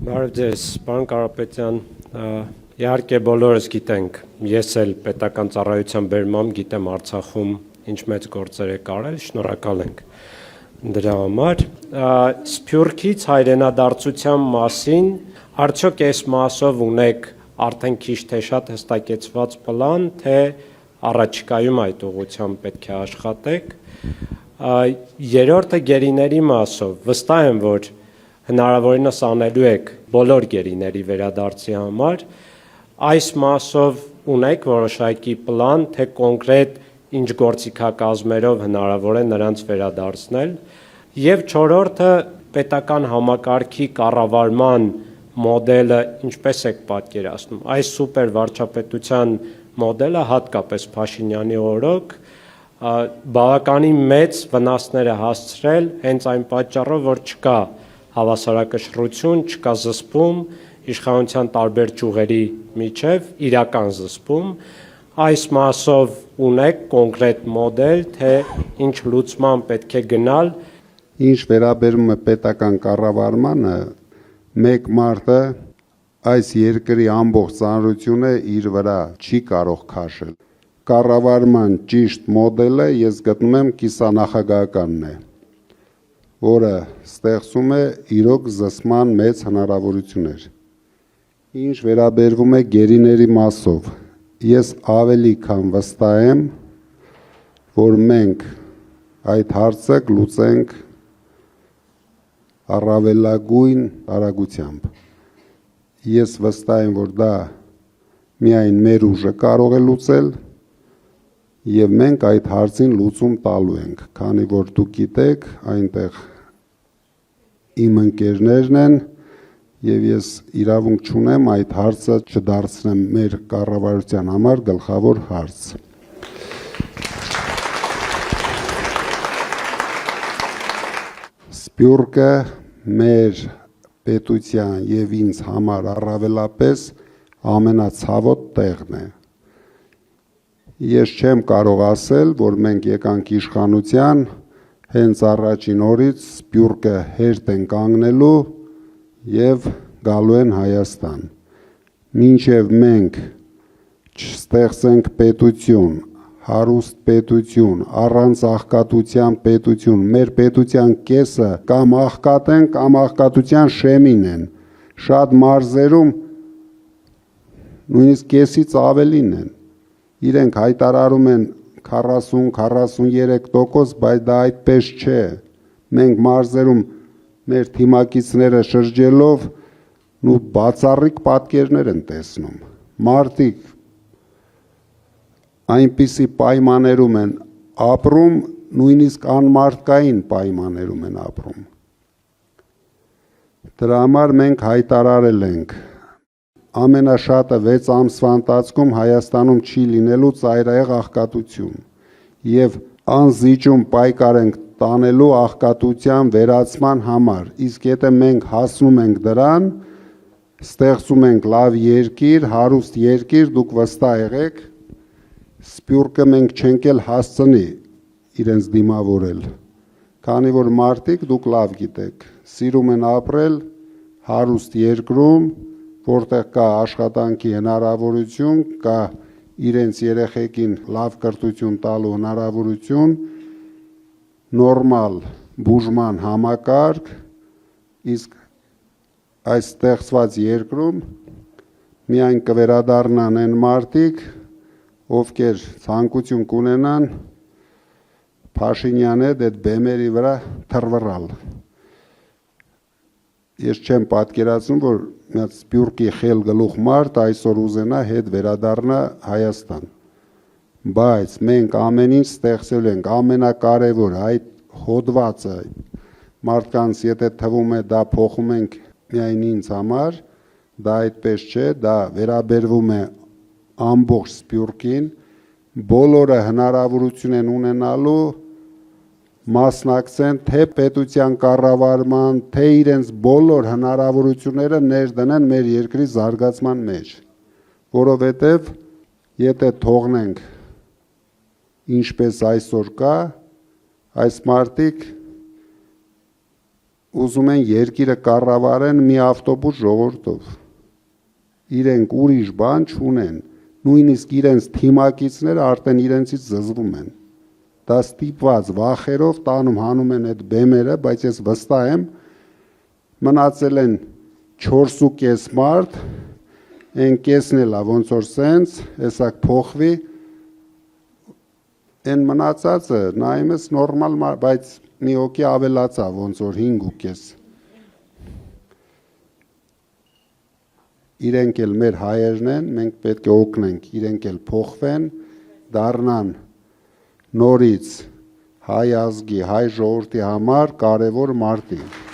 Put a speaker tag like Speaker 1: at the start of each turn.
Speaker 1: Բարև ձեզ, պարոն Կարապետյան, իհարկե բոլորս գիտենք, ես էլ պետական ծառայության բերմամբ գիտեմ Արցախում ինչ մեծ գործեր եք արել, շնորհակալ ենք դրա համար։ Սփյուռքից հայրենադարձության մասին արդյոք այս մասով ունեք արդեն քիչ թե շատ հստակեցված պլան, թե առաջիկայում այդ ուղղությամբ պետք է աշխատեք։ Երրորդը գերիների մասով վստահ եմ, որ հնարավորինս անելու եք բոլոր գերիների վերադարձի համար, այս մասով ունեք որոշակի պլան, թե կոնկրետ ինչ գործիքակազմերով հնարավոր է նրանց վերադարձնել, եւ չորրորդը պետական համակարգի կառավարման մոդելը ինչպես եք պատկերացնում, այս սուպեր վարչապետության մոդելը հատկապես Փաշինյանի օրոք բավականին մեծ վնասներ է հասցրել հենց այն պատճառով, որ չկա հավասարակշռություն, չկա զսպում իշխանության տարբեր ճյուղերի միջև, իրական զսպում, այս մասով ունեք կոնկրետ մոդել, թե ինչ լուծման պետք է գնալ։
Speaker 2: Ինչ վերաբերում է պետական կառավարմանը, մեկ մարդը այս երկրի ամբողջ ծանրությունը իր վրա չի կարող քաշել։ Կառավարման ճիշտ մոդելը ես գտնում եմ կիսանախագահականն է, որը ստեղծում է իրոք զսպման մեծ հնարավորություններ։ Ինչ վերաբերվում է գերիների մասով, ես ավելի քան վստահ եմ, որ մենք այդ հարցը կլուծենք առավելագույն արագությամբ։ Ես վստահ եմ, որ դա միայն մեր ուժը կարող է լուծել, եւ մենք այդ հարցին լուծում տալու ենք, քանի որ դուք գիտեք, այնտեղ իմ ընկերներն են, եւ ես իրավունք չունեմ այդ հարցը չդարձնեմ մեր կառավարության համար գլխավոր հարց։ Սփյուռքը մեր պետության եւ ինձ համար առավելապես ամենացավոտ տեղն է։ Ես չեմ կարող ասել, որ մենք եկանք իշխանության, հենց առաջին օրից Սփյուռքը հերթ են կանգնելու եւ գալու են Հայաստան։ Մինչեւ մենք չստեղծենք պետություն, հարուստ պետություն, առանց աղքատության պետություն, մեր պետության կեսը կամ աղքատ են, կամ աղքատության շեմին են։ Շատ մարզերում նույնիսկ կեսից ավելին են։ Իրենք հայտարարում են 40-43%, բայց դա այդպես չէ։ Մենք մարզերում մեր թիմակիցները շրջելով ու բացառիկ պատկերներ են տեսնում։ Մարդիկ այնպիսի պայմաններում են ապրում, նույնիսկ անմարդկային պայմաններում են ապրում։ Դրա համար մենք հայտարարել ենք ամենաշատը 6 ամսվա ընթացքում Հայաստանում չի լինելու ծայրահեղ աղքատություն եւ անզիջում պայքար ենք տանելու աղքատության վերացման համար, իսկ եթե մենք հասնում ենք դրան, ստեղծում ենք լավ երկիր, հարուստ երկիր, դուք վստահ եղեք, Սփյուռքը մենք չենք էլ հասցնի իրենց դիմավորել, քանի որ մարդիկ դուք լավ գիտեք, սիրում են ապրել հարուստ երկրում, որտեղ կա աշխատանքի հնարավորություն, կա իրենց երեխեքին լավ կրթություն տալու հնարավորություն, նորմալ բուժման համակարգ, իսկ այս ստեղծված երկրում միայն կվերադառնան այն մարդիկ, ովքեր ցանկություն կունենան Փաշինյանի այդ բեմերի վրա թռվռալ։ Ես չեմ պատկերացնում, որ մի Սփյուռքի խել գլուխ մարդ այսօր ուզենա հետ վերադառնա Հայաստան։ Բայց մենք ամեն ինչ ստեղծել ենք, ամենակարևորը այդ հոդվածը մարդկանց եթե թվում է դա փոխում ենք միայն ինձ համար, դա այդպես չէ, դա վերաբերվում է ամբողջ Սփյուռքին, բոլորը հնարավորություն են ունենալու մասնակցեն թե պետության կառավարման, թե իրենց բոլոր հնարավորությունները ներդնեն մեր երկրի զարգացման մեջ, որովհետև եթե թողնենք ինչպես այսօր կա, այս մարդիկ ուզում են երկիրը կառավարեն մի ավտոբուս ժողովրդով։ Իրենք ուրիշ բան չունեն, նույնիսկ իրենց թիմակիցները արդեն իրենցից զզվում են։ Դա ստիպված վախերով տանում հանում են այդ բեմերը, բայց ես վստահ եմ մնացել են 4.5 մարդ, այն կեսն էլա ոնց որ սենց, հեսա փոխվի, այն մնացածը նայում ես նորմալ, բայց մի հոգի ավելացա ոնց որ 5.5։ Իրենք էլ մեր հայերն են, մենք պետք է օգնենք, իրենք էլ փոխվեն, դառնան նորից հայ ազգի, հայ ժողովրդի համար կարևոր մարդիկ։